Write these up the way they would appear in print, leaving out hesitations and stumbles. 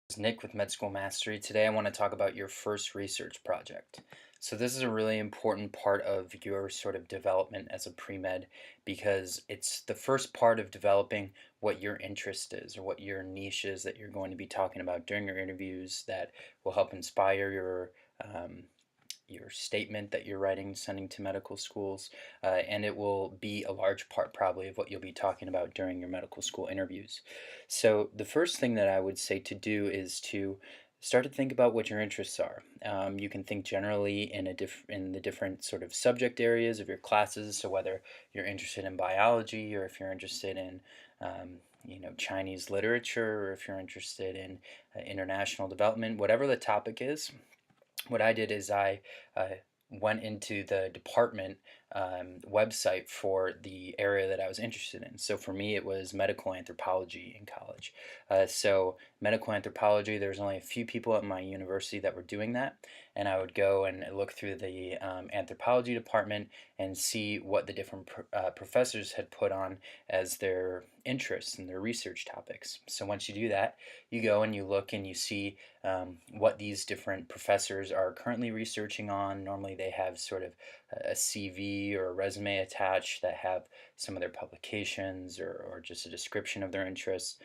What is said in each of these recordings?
It's Nick with Med School Mastery. Today I want to talk about your first research project. So this is a really important part of your sort of development as a pre-med because it's the first part of developing what your interest is or what your niche is that you're going to be talking about during your interviews that will help inspire your statement that you're writing, sending to medical schools, and it will be a large part probably of what you'll be talking about during your medical school interviews. So the first thing that I would say to do is to start to think about what your interests are. You can think generally in the different sort of subject areas of your classes. So whether you're interested in biology or if you're interested in Chinese literature, or if you're interested in international development, whatever the topic is, what I did is I went into the department website for the area that I was interested in. So for me, it was medical anthropology in college. So medical anthropology, there's only a few people at my university that were doing that, and I would go and look through the anthropology department and see what the different professors had put on as their interests and their research topics. So once you do that, you go and you look and you see what these different professors are currently researching on. Normally they have sort of a CV or a resume attached that have some of their publications or just a description of their interests.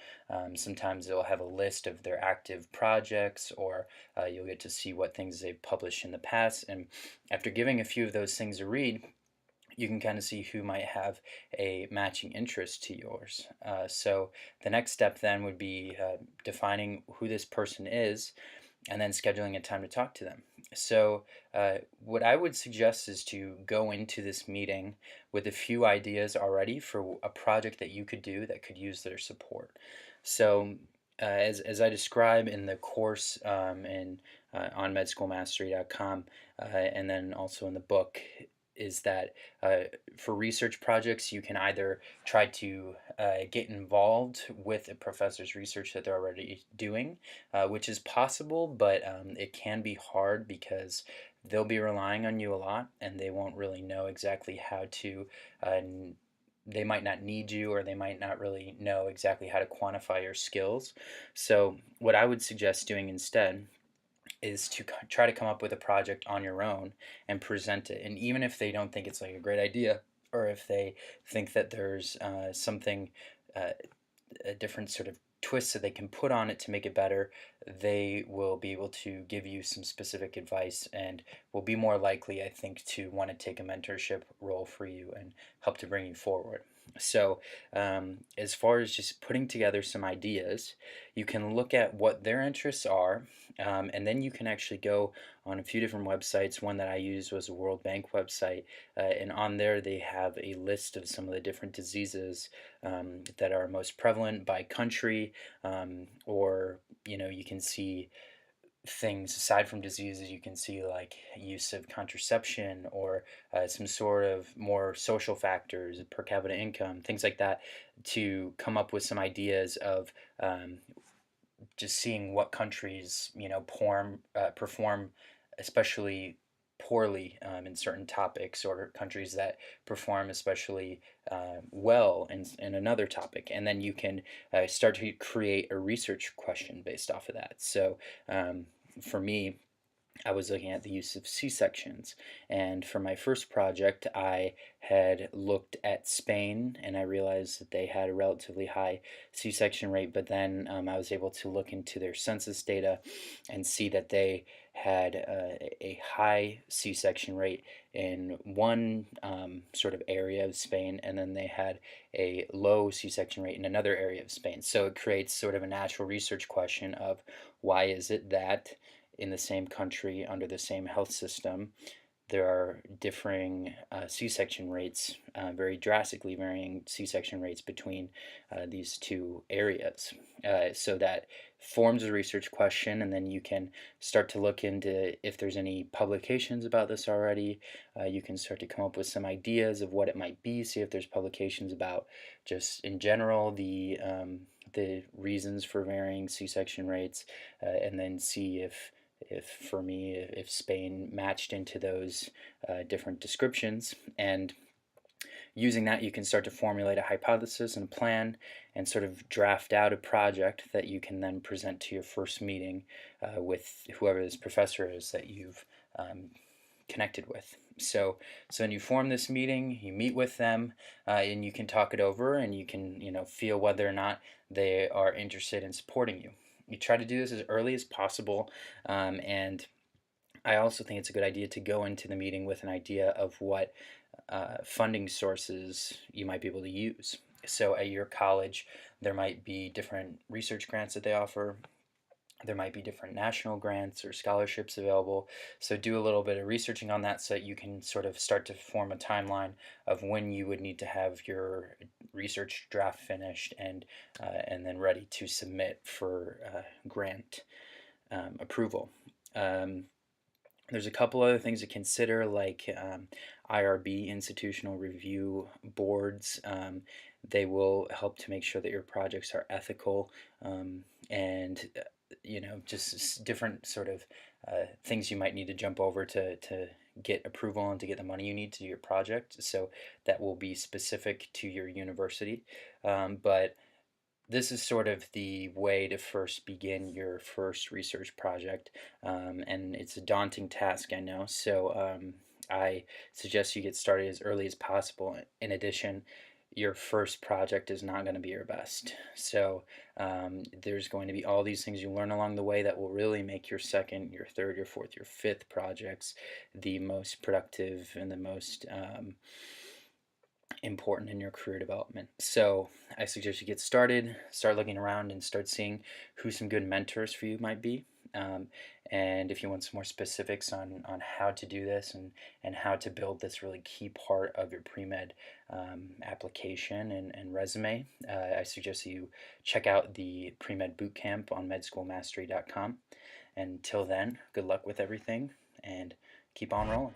Sometimes they'll have a list of their active projects, or you'll get to see what things they've published in the past. And after giving a few of those things a read, you can kind of see who might have a matching interest to yours. So the next step then would be defining who this person is and then scheduling a time to talk to them. So what I would suggest is to go into this meeting with a few ideas already for a project that you could do that could use their support. So as I describe in the course on medschoolmastery.com, and then also in the book, is that for research projects, you can either try to get involved with a professor's research that they're already doing, which is possible, but it can be hard because they'll be relying on you a lot and they won't really know exactly how to. They might not need you, or they might not really know exactly how to quantify your skills. So, what I would suggest doing instead is to try to come up with a project on your own and present it. And even if they don't think it's like a great idea, or if they think that there's something, uh, a different sort of twist that they can put on it to make it better, they will be able to give you some specific advice and will be more likely, I think, to want to take a mentorship role for you and help to bring you forward. So, as far as just putting together some ideas, you can look at what their interests are, and then you can actually go on a few different websites. One that I used was a World Bank website, and on there they have a list of some of the different diseases that are most prevalent by country, or you can see things aside from diseases. You can see like use of contraception, or some sort of more social factors, per capita income, things like that, to come up with some ideas of just seeing what countries perform especially poorly in certain topics, or countries that perform especially well in another topic, and then you can start to create a research question based off of that. So for me, I was looking at the use of C-sections, and for my first project, I had looked at Spain, and I realized that they had a relatively high C-section rate. But then I was able to look into their census data and see that they had a high C-section rate in one sort of area of Spain, and then they had a low C-section rate in another area of Spain. So it creates sort of a natural research question of why is it that in the same country under the same health system, there are differing C-section rates, very drastically varying C-section rates between these two areas. So that forms a research question, and then you can start to look into if there's any publications about this already. You can start to come up with some ideas of what it might be, see if there's publications about just in general the reasons for varying C-section rates, and then see if for me, if Spain matched into those different descriptions. And using that, you can start to formulate a hypothesis and a plan and sort of draft out a project that you can then present to your first meeting with whoever this professor is that you've connected with. So when you form this meeting, you meet with them, and you can talk it over, and you can feel whether or not they are interested in supporting you. You try to do this as early as possible, and I also think it's a good idea to go into the meeting with an idea of what funding sources you might be able to use. So at your college, there might be different research grants that they offer. There might be different national grants or scholarships available. So do a little bit of researching on that so that you can sort of start to form a timeline of when you would need to have your research draft finished and then ready to submit for grant approval. Um, there's a couple other things to consider, like IRB, institutional review boards. They will help to make sure that your projects are ethical, and just different sort of things you might need to jump over to get approval and to get the money you need to do your project. So that will be specific to your university. But this is sort of the way to first begin your first research project, and it's a daunting task, I know. So I suggest you get started as early as possible. In addition, your first project is not going to be your best. So there's going to be all these things you learn along the way that will really make your second, your third, your fourth, your fifth projects the most productive and the most important in your career development. So I suggest you get started, start looking around, and start seeing who some good mentors for you might be. And if you want some more specifics on how to do this and how to build this really key part of your pre-med application and resume, I suggest that you check out the pre-med bootcamp on medschoolmastery.com. Until then, good luck with everything and keep on rolling.